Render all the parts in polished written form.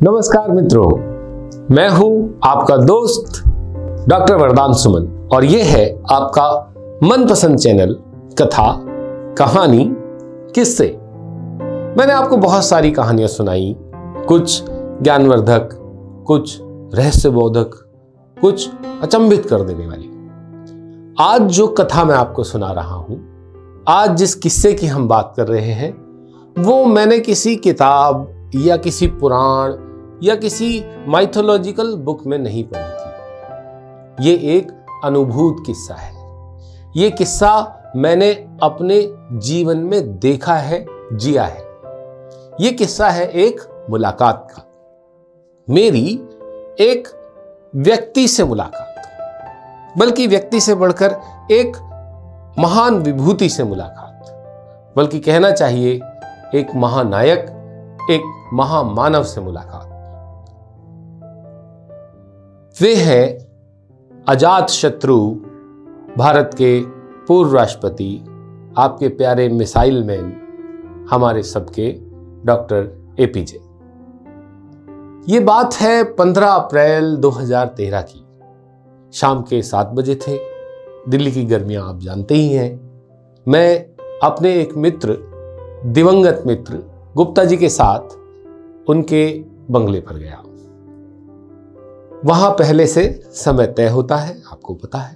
नमस्कार मित्रों, मैं हूं आपका दोस्त डॉक्टर वरदान सुमन और यह है आपका मनपसंद चैनल कथा, कहानी, किस्से। मैंने आपको बहुत सारी कहानियां सुनाई, कुछ ज्ञानवर्धक, कुछ रहस्यबोधक, कुछ अचंभित कर देने वाली। आज जो कथा मैं आपको सुना रहा हूं, आज जिस किस्से की हम बात कर रहे हैं, वो मैंने किसी किताब या किसी पुराण या किसी माइथोलॉजिकल बुक में नहीं पढ़ी थी। ये एक अनुभूत किस्सा है। ये किस्सा मैंने अपने जीवन में देखा है, जिया है। ये किस्सा है एक मुलाकात का, मेरी एक व्यक्ति से मुलाकात, बल्कि व्यक्ति से बढ़कर एक महान विभूति से मुलाकात, बल्कि कहना चाहिए एक महानायक, एक महामानव से मुलाकात। वे हैं अजात शत्रु, भारत के पूर्व राष्ट्रपति, आपके प्यारे मिसाइल मैन, हमारे सबके डॉक्टर एपीजे। ये बात है 15 अप्रैल 2013 की। शाम के 7 बजे थे। दिल्ली की गर्मियां आप जानते ही हैं। मैं अपने एक मित्र, दिवंगत मित्र गुप्ता जी के साथ उनके बंगले पर गया। वहां पहले से समय तय होता है, आपको पता है।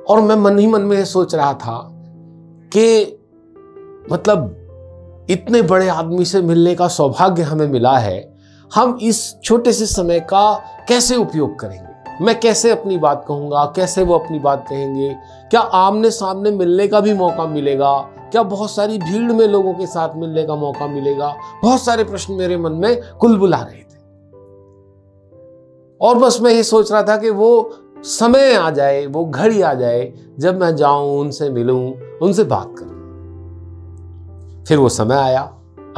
और मैं मन ही मन में सोच रहा था कि मतलब इतने बड़े आदमी से मिलने का सौभाग्य हमें मिला है, हम इस छोटे से समय का कैसे उपयोग करेंगे। मैं कैसे अपनी बात कहूंगा, कैसे वो अपनी बात कहेंगे, क्या आमने सामने मिलने का भी मौका मिलेगा, क्या बहुत सारी भीड़ में लोगों के साथ मिलने का मौका मिलेगा। बहुत सारे प्रश्न मेरे मन में कुलबुला रहे थे। और बस मैं ये सोच रहा था कि वो समय आ जाए, वो घड़ी आ जाए जब मैं जाऊं, उनसे मिलूं, उनसे बात करूं। फिर वो समय आया।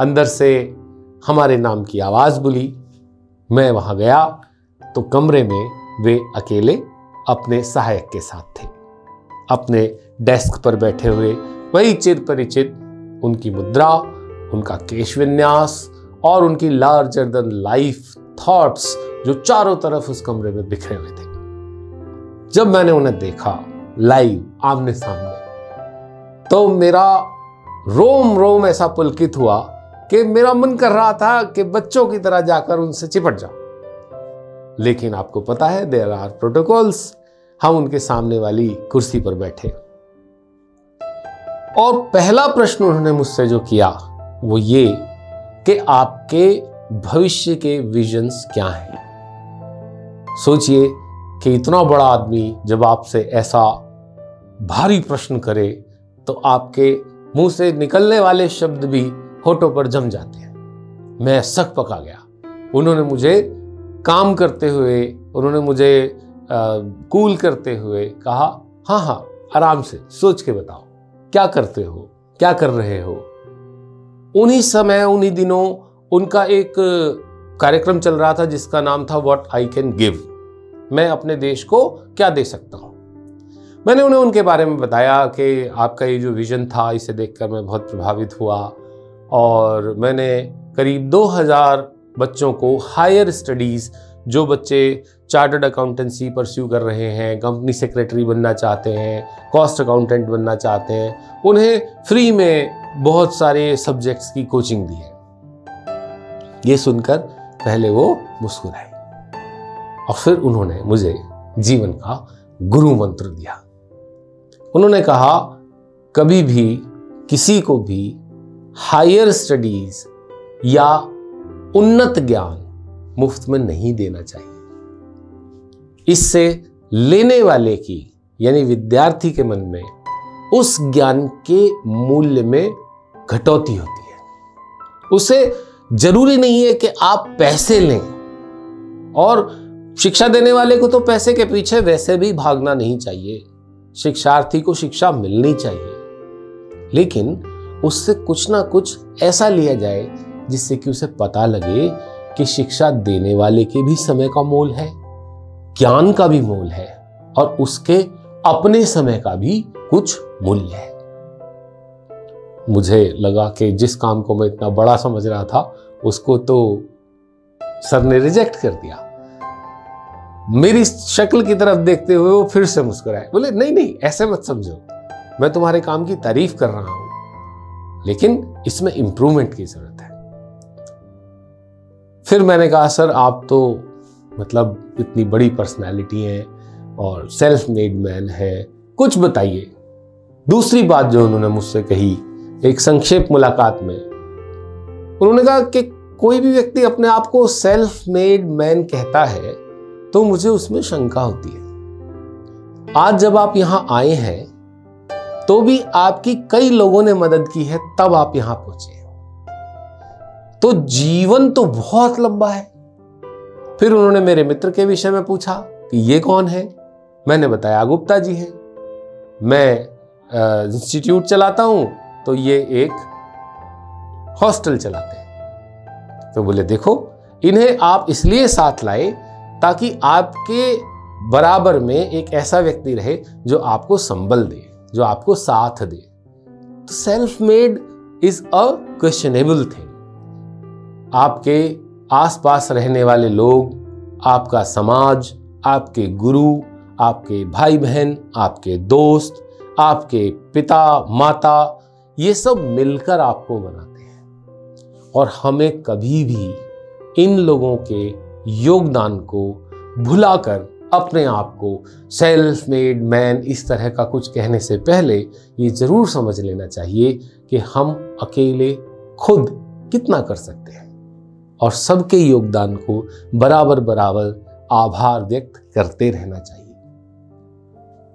अंदर से हमारे नाम की आवाज बुली। मैं वहां गया तो कमरे में वे अकेले अपने सहायक के साथ थे। अपने डेस्क पर बैठे हुए, वही चिर परिचित उनकी मुद्रा, उनका केश विन्यास और उनकी लार्जर देन लाइफ थॉट्स जो चारों तरफ उस कमरे में बिखरे हुए थे। जब मैंने उन्हें देखा लाइव, आमने सामने, तो मेरा रोम रोम ऐसा पुलकित हुआ कि मेरा मन कर रहा था कि बच्चों की तरह जाकर उनसे चिपट जाऊं। लेकिन आपको पता है, देयर आर प्रोटोकॉल्स। हम उनके सामने वाली कुर्सी पर बैठे और पहला प्रश्न उन्होंने मुझसे जो किया वो ये कि आपके भविष्य के विजन्स क्या हैं। सोचिए कि इतना बड़ा आदमी जब आपसे ऐसा भारी प्रश्न करे तो आपके मुंह से निकलने वाले शब्द भी होठों पर जम जाते हैं। मैं सक पका गया। उन्होंने मुझे काम करते हुए, उन्होंने मुझे कूल करते हुए कहा, हाँ हाँ आराम से सोच के बताओ, क्या करते हो, क्या कर रहे हो। उन्हीं समय, उन्हीं दिनों उनका एक कार्यक्रम चल रहा था जिसका नाम था व्हाट आई कैन गिव। मैं अपने देश को क्या दे सकता हूं। मैंने उन्हें उनके बारे में बताया कि आपका ये जो विजन था, इसे देखकर मैं बहुत प्रभावित हुआ और मैंने करीब 2000 बच्चों को हायर स्टडीज, जो बच्चे चार्टर्ड अकाउंटेंसी परस्यू कर रहे हैं, कंपनी सेक्रेटरी बनना चाहते हैं, कॉस्ट अकाउंटेंट बनना चाहते हैं, उन्हें फ्री में बहुत सारे सब्जेक्ट्स की कोचिंग दी है। ये सुनकर पहले वो मुस्कुराए और फिर उन्होंने मुझे जीवन का गुरु मंत्र दिया। उन्होंने कहा, कभी भी किसी को भी हायर स्टडीज या उन्नत ज्ञान मुफ्त में नहीं देना चाहिए। इससे लेने वाले की, यानी विद्यार्थी के मन में उस ज्ञान के मूल्य में कटौती होती है। उसे जरूरी नहीं है कि आप पैसे लें, और शिक्षा देने वाले को तो पैसे के पीछे वैसे भी भागना नहीं चाहिए। शिक्षार्थी को शिक्षा मिलनी चाहिए, लेकिन उससे कुछ ना कुछ ऐसा लिया जाए जिससे कि उसे पता लगे कि शिक्षा देने वाले के भी समय का मोल है, ज्ञान का भी मोल है और उसके अपने समय का भी कुछ मूल्य है। मुझे लगा कि जिस काम को मैं इतना बड़ा समझ रहा था उसको तो सर ने रिजेक्ट कर दिया। मेरी शक्ल की तरफ देखते हुए वो फिर से मुस्कुराए, बोले नहीं नहीं ऐसे मत समझो, मैं तुम्हारे काम की तारीफ कर रहा हूं, लेकिन इसमें इंप्रूवमेंट की जरूरत है। फिर मैंने कहा सर आप तो मतलब इतनी बड़ी पर्सनैलिटी हैं और सेल्फ मेड मैन है, कुछ बताइए। दूसरी बात जो उन्होंने मुझसे कही एक संक्षेप मुलाकात में, उन्होंने कहा कि कोई भी व्यक्ति अपने आप को सेल्फ मेड मैन कहता है तो मुझे उसमें शंका होती है। आज जब आप यहां आए हैं तो भी आपकी कई लोगों ने मदद की है, तब आप यहां पहुंचे हो, तो जीवन तो बहुत लंबा है। फिर उन्होंने मेरे मित्र के विषय में पूछा कि ये कौन है। मैंने बताया गुप्ता जी हैं, मैं इंस्टीट्यूट चलाता हूं तो ये एक हॉस्टल चलाते हैं। तो बोले देखो इन्हें आप इसलिए साथ लाए ताकि आपके बराबर में एक ऐसा व्यक्ति रहे जो आपको संबल दे, जो आपको साथ दे। तो self made is a questionable thing. आपके आसपास रहने वाले लोग, आपका समाज, आपके गुरु, आपके भाई बहन, आपके दोस्त, आपके पिता माता, ये सब मिलकर आपको बनाते हैं। और हमें कभी भी इन लोगों के योगदान को भुलाकर अपने आप को सेल्फ मेड मैन इस तरह का कुछ कहने से पहले ये जरूर समझ लेना चाहिए कि हम अकेले खुद कितना कर सकते हैं और सबके योगदान को बराबर बराबर आभार व्यक्त करते रहना चाहिए।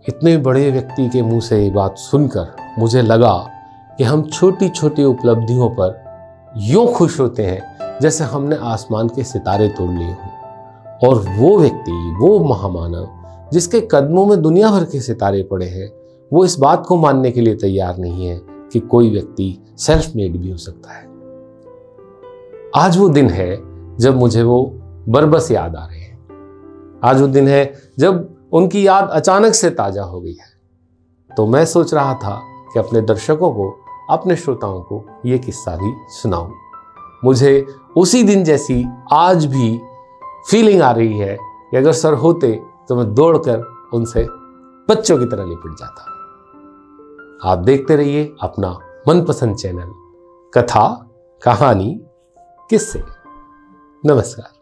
इतने बड़े व्यक्ति के मुंह से ये बात सुनकर मुझे लगा कि हम छोटी छोटी उपलब्धियों पर यूं खुश होते हैं जैसे हमने आसमान के सितारे तोड़ लिए हों, और वो व्यक्ति, वो महामानव जिसके कदमों में दुनिया भर के सितारे पड़े हैं, वो इस बात को मानने के लिए तैयार नहीं है कि कोई व्यक्ति सेल्फ मेड भी हो सकता है। आज वो दिन है जब मुझे वो बरबस याद आ रहे हैं। आज वो दिन है जब उनकी याद अचानक से ताजा हो गई है। तो मैं सोच रहा था कि अपने दर्शकों को, अपने श्रोताओं को ये किस्सा भी सुनाऊं। मुझे उसी दिन जैसी आज भी फीलिंग आ रही है कि अगर सर होते तो मैं दौड़कर उनसे बच्चों की तरह लिपट जाता। आप देखते रहिए अपना मनपसंद चैनल कथा कहानी किस्से। नमस्कार।